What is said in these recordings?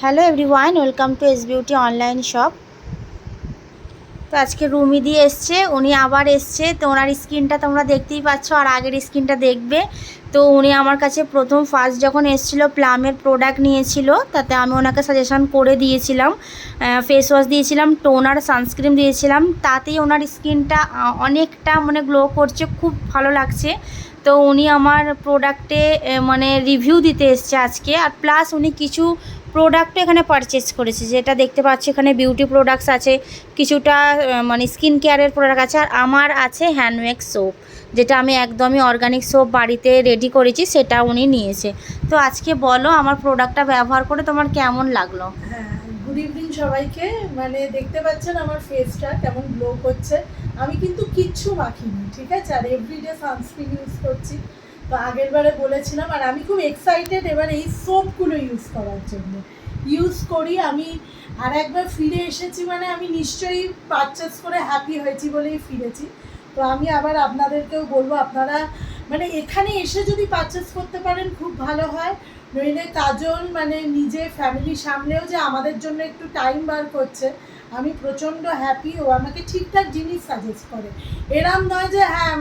Hello everyone, welcome to S beauty online shop. তো আজকে রুমিদি এসছে, উনি আবার এসছে। তো ওনার স্কিনটা তোমরা দেখতেই পাচ্ছ, আর আগের স্কিনটা দেখবে। তো উনি আমার কাছে ফার্স্ট যখন এসেছিলো প্লামের প্রোডাক্ট নিয়েছিল, তাতে আমি ওনাকে সাজেশন করে দিয়েছিলাম। ফেস ওয়াশ দিয়েছিলাম, টোনার, সানস্ক্রিন দিয়েছিলাম। তাতেই ওনার স্কিনটা অনেকটা গ্লো করছে, খুব ভালো লাগছে। তো উনি আমার প্রোডাক্টে রিভিউ দিতে এসছে আজকে। আর প্লাস উনি কিছু প্রোডাক্টও এখানে পারচেস করেছে, যেটা দেখতে পাচ্ছি এখানে বিউটি প্রোডাক্টস আছে, কিছুটা স্কিন কেয়ারের প্রোডাক্ট আছে, আর আমার আছে হ্যান্ডওয়াক্স সোপ, যেটা আমি একদমই অর্গানিক সোপ বাড়িতে রেডি করেছি, সেটা উনি নিয়েছে। তো আজকে বলো আমার প্রোডাক্টটা ব্যবহার করে তোমার কেমন লাগলো? হ্যাঁ, গুড ইভিনিং সবাইকে। দেখতে পাচ্ছেন আমার ফেসটা কেমন গ্লো করছে। আমি কিন্তু কিচ্ছু মাখিনি, ঠিক আছে? আর এভরিডে সানস্ক্রিন ইউজ করছি। তো আগের বারে বলেছিলাম, আর আমি খুব এক্সাইটেড এবার এই সোপগুলো ইউজ করার জন্য। ইউজ করি আমি, আর একবার ফিরে এসেছি, আমি নিশ্চয়ই পারচেস করে হ্যাপি হয়েছি বলেই ফিরেছি। তো আমি আবার আপনাদেরকেও বলবো, আপনারা এখানে এসে যদি পারচেস করতে পারেন খুব ভালো হয়। নইলে কাজল নিজে ফ্যামিলি সামলেও যে আমাদের জন্য একটু টাইম বার করছে, আমি প্রচণ্ড হ্যাপি। ও আমাকে ঠিকঠাক জিনিস সাজেস্ট করে, এরম নয় যে হ্যাঁ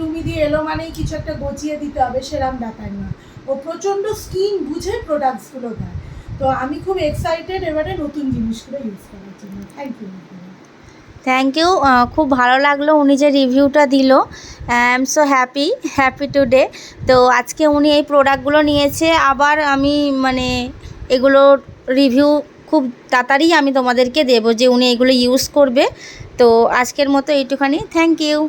রুমিদি এলো মানেই কিছু একটা গচিয়ে দিতে হবে, সেরম ব্যাপার না। ও প্রচণ্ড স্কিন বুঝে প্রোডাক্টসগুলো দেয়। তো আমি খুব এক্সাইটেড এবারে নতুন জিনিসগুলো ইউজ করার জন্য। Thank you. থ্যাংক ইউ, খুব ভালো লাগলো উনি যে রিভিউটা দিল। I am so happy today. তো আজকে উনি এই প্রোডাক্টগুলো নিয়েছে, আবার আমি এগুলো রিভিউ খুব তাড়াতাড়ি আমি তোমাদেরকে দেবো যে উনি এগুলো ইউজ করবে। তো আজকের মতো এইটুখানি, থ্যাংক ইউ।